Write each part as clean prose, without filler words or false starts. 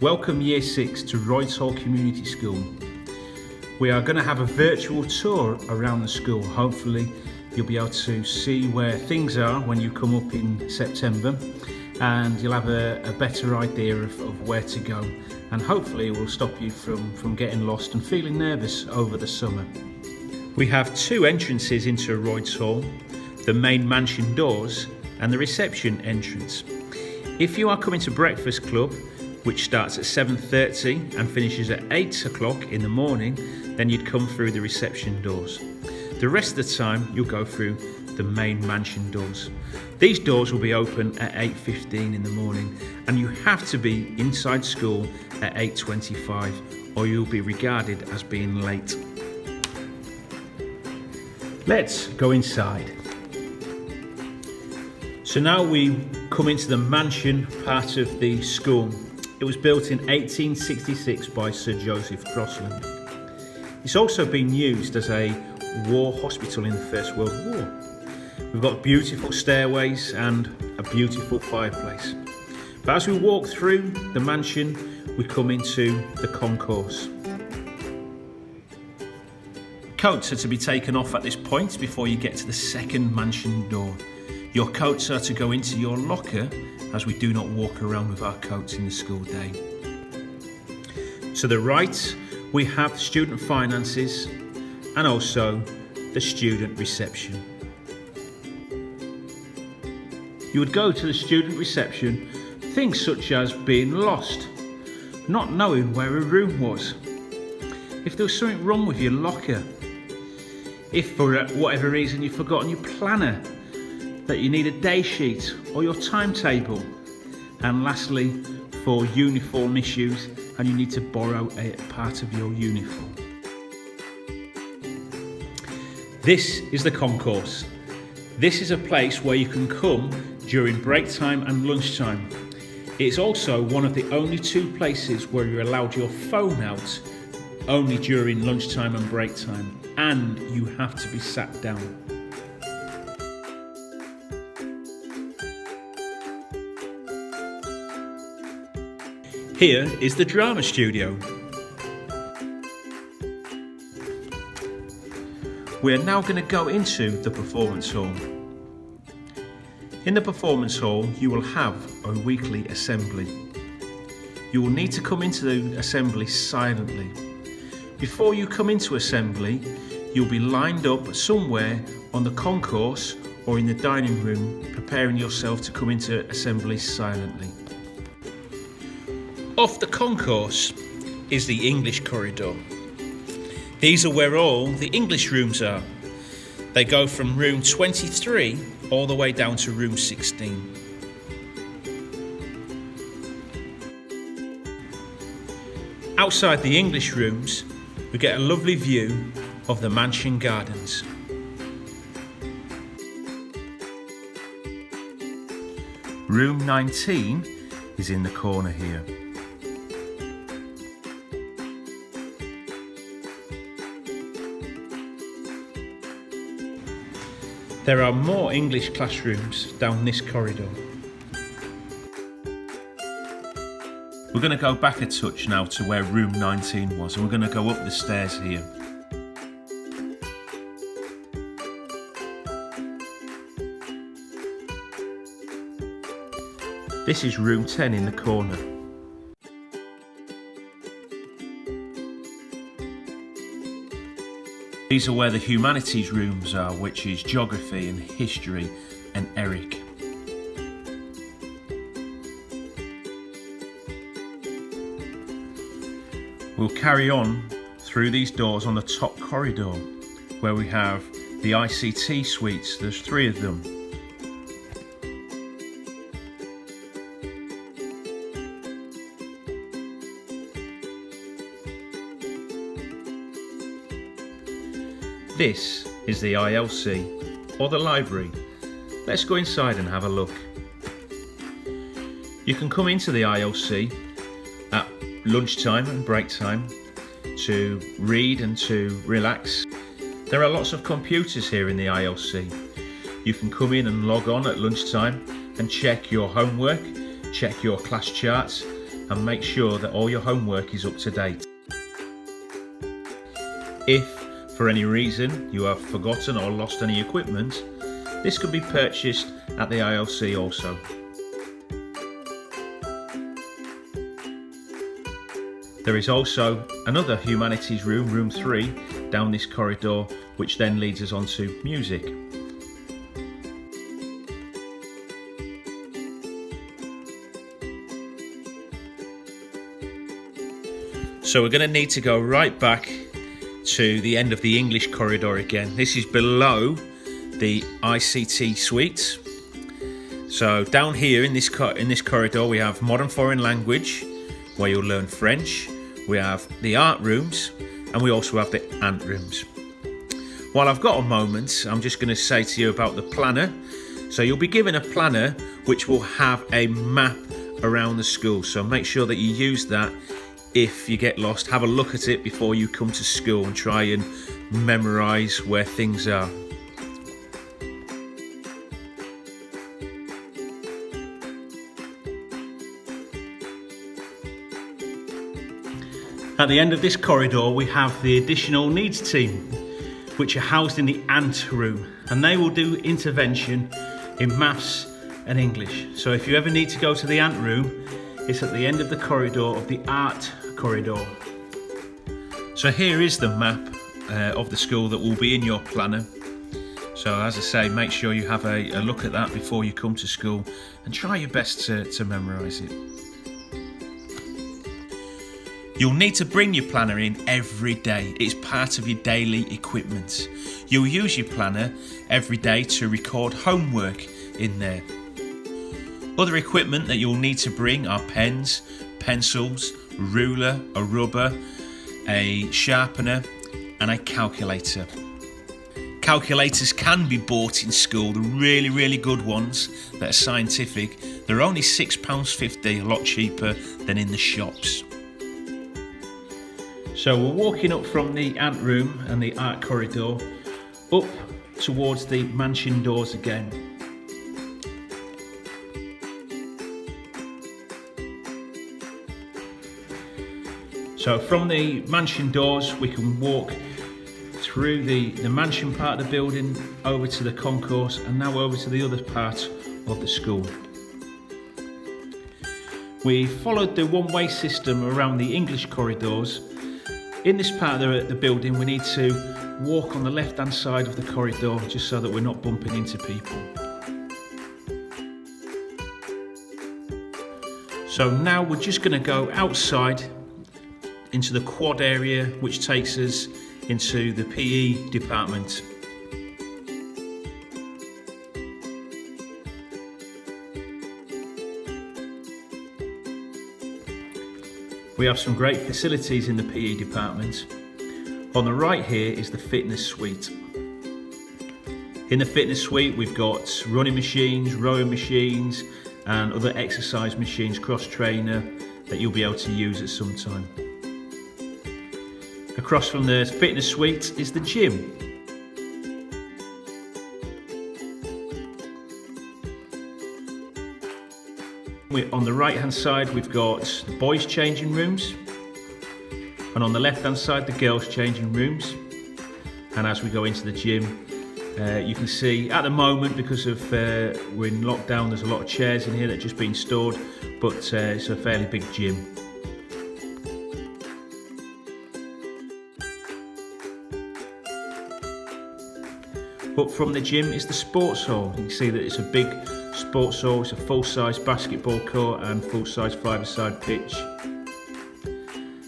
Welcome Year 6 to Royds Community School. We are going to have a virtual tour around the school. Hopefully you'll be able to see where things are when you come up in September, and you'll have a better idea of where to go, and hopefully it will stop you from getting lost and feeling nervous over the summer. We have two entrances into Royds Hall, the main mansion doors and the reception entrance. If you are coming to Breakfast Club, which starts at 7:30 and finishes at 8 o'clock in the morning, then you'd come through the reception doors. The rest of the time you'll go through the main mansion doors. These doors will be open at 8:15 in the morning, and you have to be inside school at 8:25 or you'll be regarded as being late. Let's go inside. So now we come into the mansion part of the school. It was built in 1866 by Sir Joseph Crossland. It's also been used as a war hospital in the First World War. We've got beautiful stairways and a beautiful fireplace. But as we walk through the mansion, we come into the concourse. Coats are to be taken off at this point before you get to the second mansion door. Your coats are to go into your locker, as we do not walk around with our coats in the school day. To the right, we have student finances and also the student reception. You would go to the student reception, things such as being lost, not knowing where a room was, if there was something wrong with your locker, if for whatever reason you've forgotten your planner, that you need a day sheet or your timetable, and lastly for uniform issues and you need to borrow a part of your uniform. This is the concourse. This is a place where you can come during break time and lunchtime. It's also one of the only two places where you're allowed your phone out only during lunchtime and break time, and you have to be sat down. Here is the drama studio. We are now going to go into the performance hall. In the performance hall, you will have a weekly assembly. You will need to come into the assembly silently. Before you come into assembly, you'll be lined up somewhere on the concourse or in the dining room, preparing yourself to come into assembly silently. Off the concourse is the English corridor. These are where all the English rooms are. They go from room 23 all the way down to room 16. Outside the English rooms, we get a lovely view of the mansion gardens. Room 19 is in the corner here. There are more English classrooms down this corridor. We're going to go back a touch now to where room 19 was, and we're going to go up the stairs here. This is room 10 in the corner. These are where the Humanities rooms are, which is geography and history and Eric. We'll carry on through these doors on the top corridor, where we have the ICT suites. There's 3 of them. This is the ILC, or the library. Let's go inside and have a look. You can come into the ILC at lunchtime and break time to read and to relax. There are lots of computers here in the ILC. You can come in and log on at lunchtime and check your homework, check your class charts, and make sure that all your homework is up to date. If for any reason you have forgotten or lost any equipment, this can be purchased at the ILC also. There is also another Humanities room, room 3, down this corridor, which then leads us on to music. So we're going to need to go right back to the end of the English corridor again. This is below the ICT suites. So down here in this corridor we have modern foreign language, where you'll learn French. We have the art rooms, and we also have the ant rooms. While I've got a moment, I'm just going to say to you about the planner. So you'll be given a planner which will have a map around the school, so make sure that you use that. If you get lost, have a look at it before you come to school and try and memorise where things are. At the end of this corridor we have the additional needs team, which are housed in the ant room, and they will do intervention in maths and English. So if you ever need to go to the ant room, it's at the end of the corridor of the art corridor. So here is the map of the school that will be in your planner. So as I say, make sure you have a look at that before you come to school and try your best to memorise it. You'll need to bring your planner in every day. It's part of your daily equipment. You'll use your planner every day to record homework in there. Other equipment that you'll need to bring are pens, pencils, ruler, a rubber, a sharpener and a calculator. Calculators can be bought in school, the really good ones that are scientific. They're only £6.50, a lot cheaper than in the shops. So we're walking up from the ant room and the art corridor up towards the mansion doors again. So from the mansion doors we can walk through the mansion part of the building over to the concourse and now over to the other part of the school. We followed the one-way system around the English corridors. In this part of the building we need to walk on the left hand side of the corridor just so that we're not bumping into people. So now we're just going to go outside into the quad area, which takes us into the PE department. We have some great facilities in the PE department. On the right here is the fitness suite. In the fitness suite we've got running machines, rowing machines and other exercise machines, cross trainer, that you'll be able to use at some time. Across from the fitness suite is the gym. On the right hand side we've got the boys changing rooms, and on the left hand side the girls changing rooms. And as we go into the gym, you can see at the moment, because of we're in lockdown, there's a lot of chairs in here that have just been stored, but it's a fairly big gym. Up from the gym is the sports hall. You can see that it's a big sports hall. It's a full-size basketball court and full-size five-a-side pitch.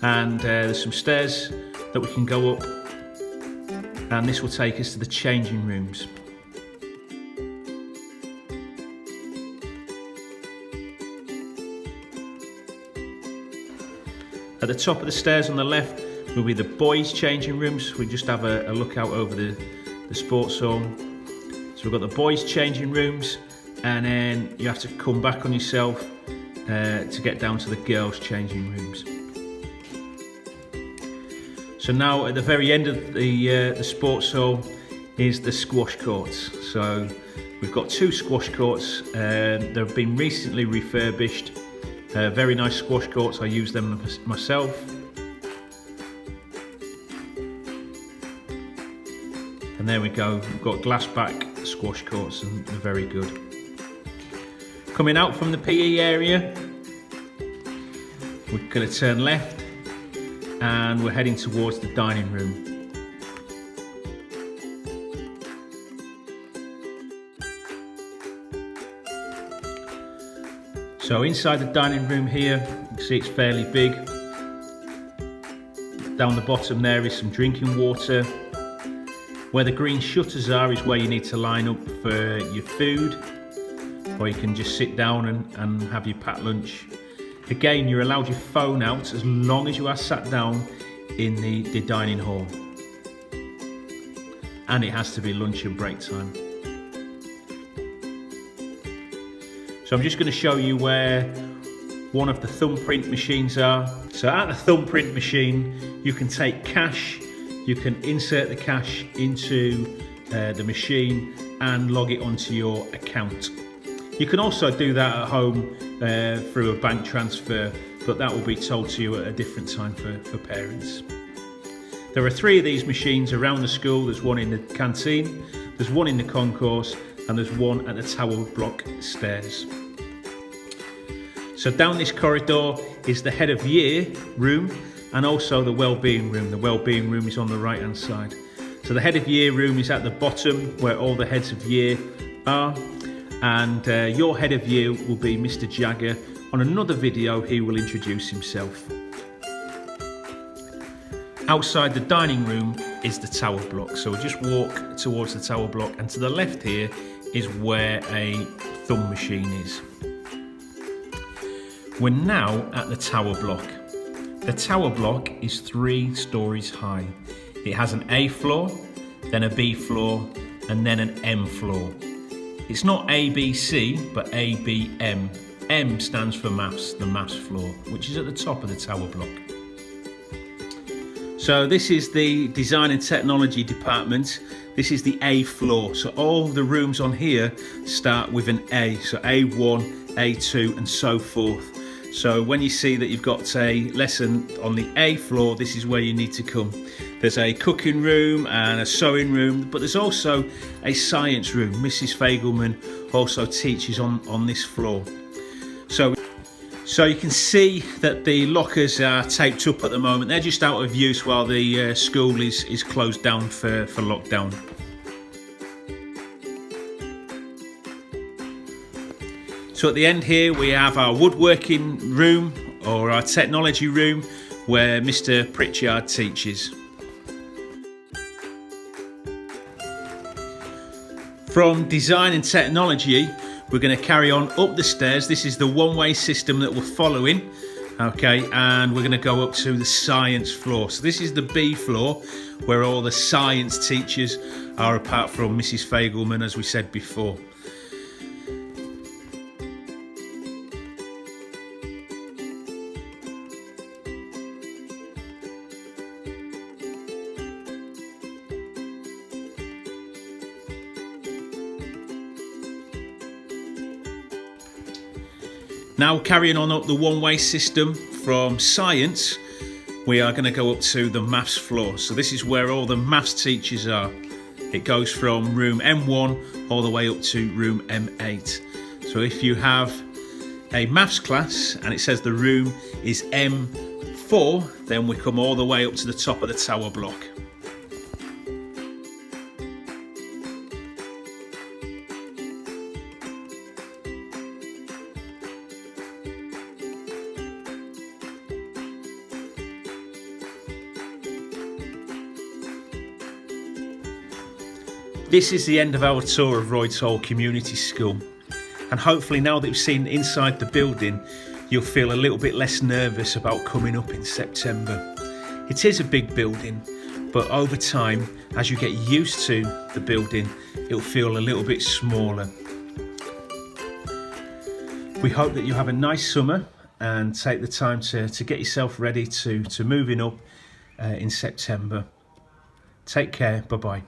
And there's some stairs that we can go up, and this will take us to the changing rooms. At the top of the stairs on the left will be the boys changing rooms. We just have a look out over the sports hall. So we've got the boys changing rooms, and then you have to come back on yourself to get down to the girls changing rooms. So now at the very end of the sports hall is the squash courts. So we've got two squash courts. They've been recently refurbished, Very nice squash courts, I use them myself. And there we go, we've got glass back squash courts and they're very good. Coming out from the PE area, we're going to turn left and we're heading towards the dining room. So inside the dining room here, you can see it's fairly big. Down the bottom there is some drinking water. Where the green shutters are is where you need to line up for your food, or you can just sit down and have your packed lunch. Again, you're allowed your phone out as long as you are sat down in the dining hall. And it has to be lunch and break time. So I'm just going to show you where one of the thumbprint machines are. So at the thumbprint machine, you can take cash, you can insert the cash into the machine and log it onto your account. You can also do that at home through a bank transfer, but that will be told to you at a different time for parents. There are 3 of these machines around the school. There's one in the canteen, there's one in the concourse, and there's one at the tower block stairs. So down this corridor is the head of year room and also the wellbeing room. The wellbeing room is on the right hand side. So the head of year room is at the bottom where all the heads of year are, and your head of year will be Mr. Jagger. On another video he will introduce himself. Outside the dining room is the tower block, so we'll just walk towards the tower block, and to the left here is where a thumb machine is. We're now at the tower block. The tower block is 3 stories high. It has an A floor, then a B floor, and then an M floor. It's not ABC, but ABM. M stands for maths, the maths floor, which is at the top of the tower block. So this is the design and technology department. This is the A floor. So all the rooms on here start with an A. So A1, A2 and so forth. So when you see that you've got a lesson on the A floor, this is where you need to come. There's a cooking room and a sewing room, but there's also a science room. Mrs. Fagelman also teaches on this floor. So you can see that the lockers are taped up at the moment. They're just out of use while the school is closed down for lockdown. So at the end here we have our woodworking room, or our technology room, where Mr. Pritchard teaches. From design and technology, we're going to carry on up the stairs. This is the one-way system that we're following, okay, and we're going to go up to the science floor. So this is the B floor, where all the science teachers are, apart from Mrs. Fagelman, as we said before. Now carrying on up the one-way system from science, we are going to go up to the maths floor. So this is where all the maths teachers are. It goes from room M1 all the way up to room M8. So if you have a maths class and it says the room is M4, then we come all the way up to the top of the tower block. This is the end of our tour of Royds Community School, and hopefully now that you've seen inside the building, you'll feel a little bit less nervous about coming up in September. It is a big building, but over time, as you get used to the building, it'll feel a little bit smaller. We hope that you have a nice summer and take the time to get yourself ready to moving up in September. Take care, bye-bye.